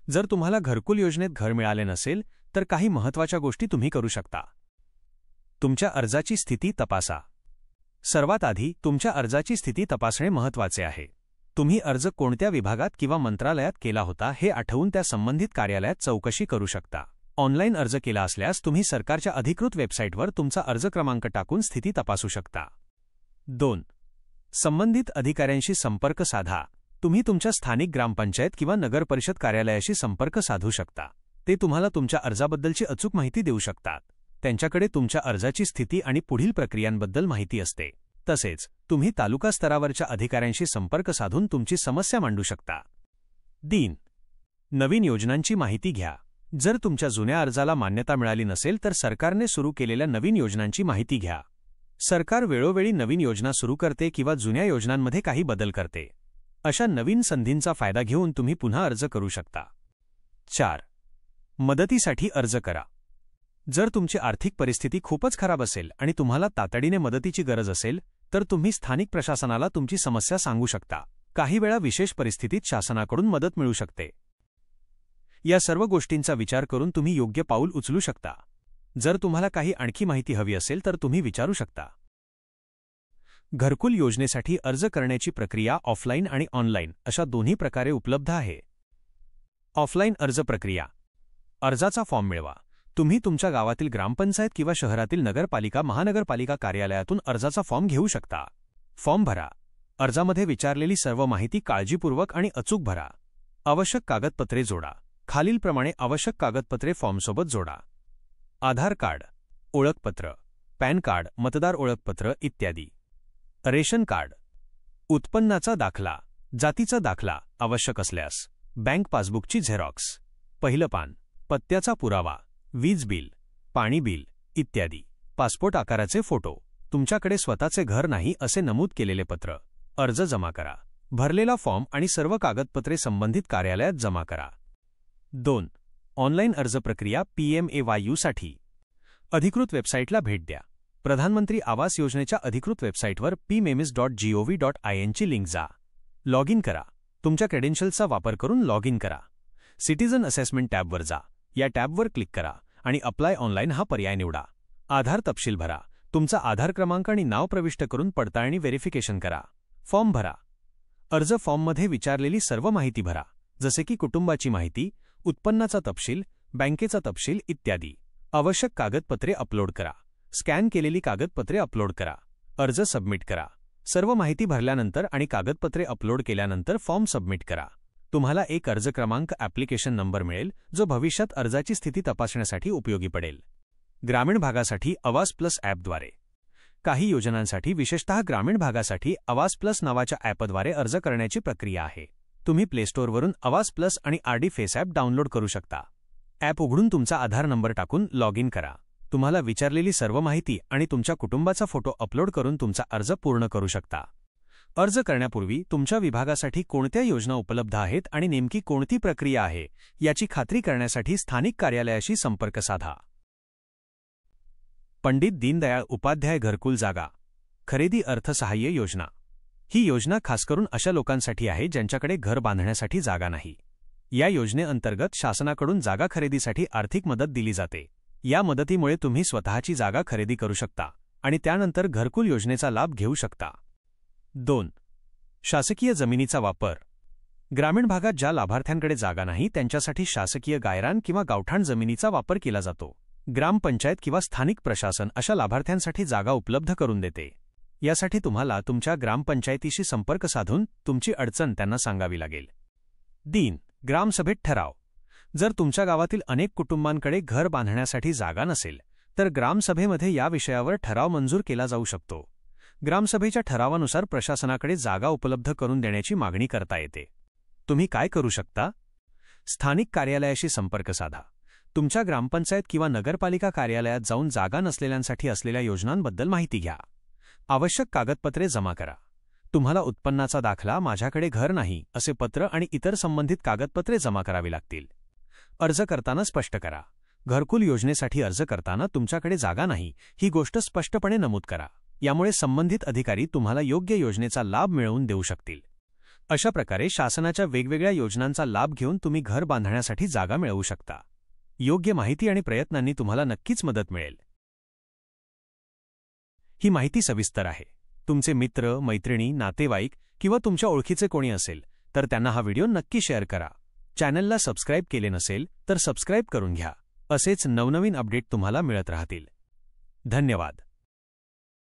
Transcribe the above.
जर तुम्हाला घरकुल योजनेत घर मिळाले नसेल तर काही महत्त्वाच्या गोष्टी तुम्ही करू शकता. तुमच्या अर्जाची स्थिती तपासा. सर्वात आधी तुमच्या अर्जाची स्थिती तपासणे महत्त्वाचे आहे. तुम्ही अर्ज कोणत्या विभागात किंवा मंत्रालयात केला होता हे आठवून त्या संबंधित कार्यालयात चौकशी करू शकता. ऑनलाईन अर्ज केला असल्यास तुम्ही सरकारच्या अधिकृत वेबसाईटवर तुमचा अर्ज क्रमांक टाकून स्थिती तपासू शकता. 2. संबंधित अधिकाऱ्यांशी संपर्क साधा. तुम्ही तुमच्या स्थानिक ग्रामपंचायत किंवा नगरपरिषद कार्यालयाशी संपर्क साधू शकता. ते तुम्हाला तुमच्या अर्जाबद्दलची अचूक माहिती देऊ शकतात. त्यांच्याकडे तुमच्या अर्जाची स्थिती आणि पुढील प्रक्रियांबद्दल माहिती असते. तसेच तुम्ही तालुका स्तरावरच्या अधिकाऱ्यांशी संपर्क साधून तुमची समस्या मांडू शकता. 3. नवीन योजनांची माहिती घ्या. जर तुमच्या जुन्या अर्जाला मान्यता मिळाली नसेल तर सरकारने सुरू केलेल्या नवीन योजनांची माहिती घ्या. सरकार वेळोवेळी नवीन योजना सुरू करते किंवा जुन्या योजनांमध्ये काही बदल करते. अशा नवीन संधींचा फायदा घेऊन तुम्ही पुन्हा अर्ज करू शकता. 4. मदतीसाठी अर्ज करा. जर तुमची आर्थिक परिस्थिती खूपच खराब असेल आणि तुम्हाला तातडीने मदतीची गरज असेल तर तुम्ही स्थानिक प्रशासनाला तुमची समस्या सांगू शकता. काही वेळा विशेष परिस्थितीत शासनाकडून मदत मिळू शकते. या सर्व गोष्टींचा विचार करून तुम्ही योग्य पाऊल उचलू शकता. जर तुम्हाला काही आणखी माहिती हवी असेल तर तुम्ही विचारू शकता. घरकुल योजनेसाठी अर्ज करण्याची प्रक्रिया ऑफलाईन आणि ऑनलाईन अशा दोन्ही प्रकारे उपलब्ध आहे. ऑफलाईन अर्ज प्रक्रिया. अर्जाचा फॉर्म मिळवा. तुम्ही तुमच्या गावातील ग्रामपंचायत किंवा शहरातील नगरपालिका महानगरपालिका कार्यालयातून अर्जाचा फॉर्म घेऊ शकता. फॉर्म भरा. अर्जामध्ये विचारलेली सर्व माहिती काळजीपूर्वक आणि अचूक भरा. आवश्यक कागदपत्रे जोडा. खालीलप्रमाणे आवश्यक कागदपत्रे फॉर्मसोबत जोडा. आधार कार्ड, ओळखपत्र, पॅन कार्ड, मतदार ओळखपत्र इत्यादी. रेशन कार्ड, उत्पन्नाचा दाखला, जातीचा दाखला आवश्यक असल्यास, बँक पासबुकची झेरॉक्स, पहिलं पान, पत्त्याचा पुरावा, वीज बिल, पाणी बिल इत्यादी. पासपोर्ट आकाराचे फोटो, तुमच्याकडे स्वतःचे घर नाही असे नमूद केलेले पत्र. अर्ज जमा करा. भरलेला फॉर्म आणि सर्व कागदपत्रे संबंधित कार्यालयात जमा करा. 2. ऑनलाईन अर्ज प्रक्रिया PMAY साठी. अधिकृत वेबसाईटला भेट द्या. प्रधानमंत्री आवास योजनेच्या अधिकृत वेबसाईटवर pmemis.gov.in ची लिंक जा. लॉग इन करा. तुमच्या क्रेडेन्शियल्सचा वापर करून लॉग इन करा. सिटीजन असेसमेंट टॅबवर जा. या टॅबवर क्लिक करा आणि अप्लाय ऑनलाईन हा पर्याय निवडा. आधार तपशील भरा. तुमचा आधार क्रमांक आणि नाव प्रविष्ट करून पडताळणी व्हेरिफिकेशन करा. फॉर्म भरा. अर्ज फॉर्ममध्ये विचारलेली सर्व माहिती भरा, जसे की कुटुंबाची माहिती, उत्पन्नाचा तपशील, बँकेचा तपशील इत्यादी. आवश्यक कागदपत्रे अपलोड करा. स्कॅन केलेली कागदपत्रे अपलोड करा. अर्ज सबमिट करा. सर्व माहिती भरल्यानंतर आणि कागदपत्रे अपलोड केल्यानंतर फॉर्म सबमिट करा. तुम्हाला एक अर्ज क्रमांक ॲप्लिकेशन नंबर मिळेल जो भविष्यात अर्जाची स्थिती तपासण्यासाठी उपयोगी पडेल. ग्रामीण भागासाठी आवास प्लस ॲपद्वारे. काही योजनांसाठी विशेषतः ग्रामीण भागासाठी आवास प्लस नावाच्या ॲपद्वारे अर्ज करण्याची प्रक्रिया आहे. तुम्ही प्ले स्टोअरवरून आवास प्लस आणि RD फेस ॲप डाउनलोड करू शकता. ॲप उघडून तुमचा आधार नंबर टाकून लॉग इन करा. तुम्हाला विचारलेली सर्व माहिती आणि तुमच्या कुटुंबाचा फोटो अपलोड करून तुमचा अर्ज पूर्ण करू शकता. अर्ज करण्यापूर्वी तुमच्या विभागासाठी कोणत्या योजना उपलब्ध आहेत आणि नेमकी कोणती प्रक्रिया आहे याची खात्री करण्यासाठी स्थानिक कार्यालयाशी संपर्क साधा. पंडित दीनदयाळ उपाध्याय घरकुल जागा खरेदी अर्थसहाय्य योजना. ही योजना खासकरून अशा लोकांसाठी आहे ज्यांच्याकडे घर बांधण्यासाठी जागा नाही. या योजनेअंतर्गत शासनाकडून जागा खरेदीसाठी आर्थिक मदत दिली जाते. या मदतीमुळे तुम्ही स्वतःची जागा खरेदी करू शकता आणि त्यानंतर घरकुल योजनेचा लाभ घेऊ शकता. 2. शासकीय जमिनीचा वापर. ग्रामीण भागात ज्या लाभार्थ्यांकडे जागा नाही त्यांच्यासाठी शासकीय गायरान किंवा गावठाण जमिनीचा वापर केला जातो. ग्रामपंचायत किंवा स्थानिक प्रशासन अशा लाभार्थ्यांसाठी जागा उपलब्ध करून देते. यासाठी तुम्हाला तुमच्या ग्रामपंचायतीशी संपर्क साधून तुमची अडचण त्यांना सांगावी लागेल. 3. ग्रामसभेत ठराव. जर तुमच्या गावातील अनेक कुटुंबांकडे घर बांधण्यासाठी जागा नसेल तर ग्रामसभेमध्ये या विषयावर ठराव मंजूर केला जाऊ शकतो. ग्रामसभेच्या ठरावानुसार प्रशासनाकडे जागा उपलब्ध करून देण्याची मागणी करता येते. तुम्ही काय करू शकता? स्थानिक कार्यालयाशी संपर्क साधा. तुमच्या ग्रामपंचायत किंवा नगरपालिका कार्यालयात जाऊन जागा नसलेल्यांसाठी असलेल्या योजनांबद्दल माहिती घ्या. आवश्यक कागदपत्रे जमा करा. तुम्हाला उत्पन्नाचा दाखला, माझ्याकडे घर नाही असे पत्र आणि इतर संबंधित कागदपत्रे जमा करावी लागतील. अर्ज करताना स्पष्ट करा. घरकुल योजनेसाठी अर्ज करताना तुमच्याकडे जागा नाही ही गोष्ट स्पष्टपणे नमूद करा. यामुळे संबंधित अधिकारी तुम्हाला योग्य योजनेचा लाभ मिळवून देऊ शकतील. अशा प्रकारे शासनाच्या वेगवेगळ्या योजनांचा लाभ घेऊन तुम्ही घर बांधण्यासाठी जागा मिळवू शकता. योग्य माहिती आणि प्रयत्नांनी तुम्हाला नक्कीच मदत मिळेल. ही माहिती सविस्तर आहे. तुमचे मित्र, मैत्रिणी, नातेवाईक किंवा तुमच्या ओळखीचे कोणी असेल तर त्यांना हा व्हिडिओ नक्की शेअर करा. चॅनलला सबस्क्राईब केले नसेल तर सबस्क्राईब करून घ्या. असेच नवनवीन अपडेट तुम्हाला मिळत राहतील. धन्यवाद.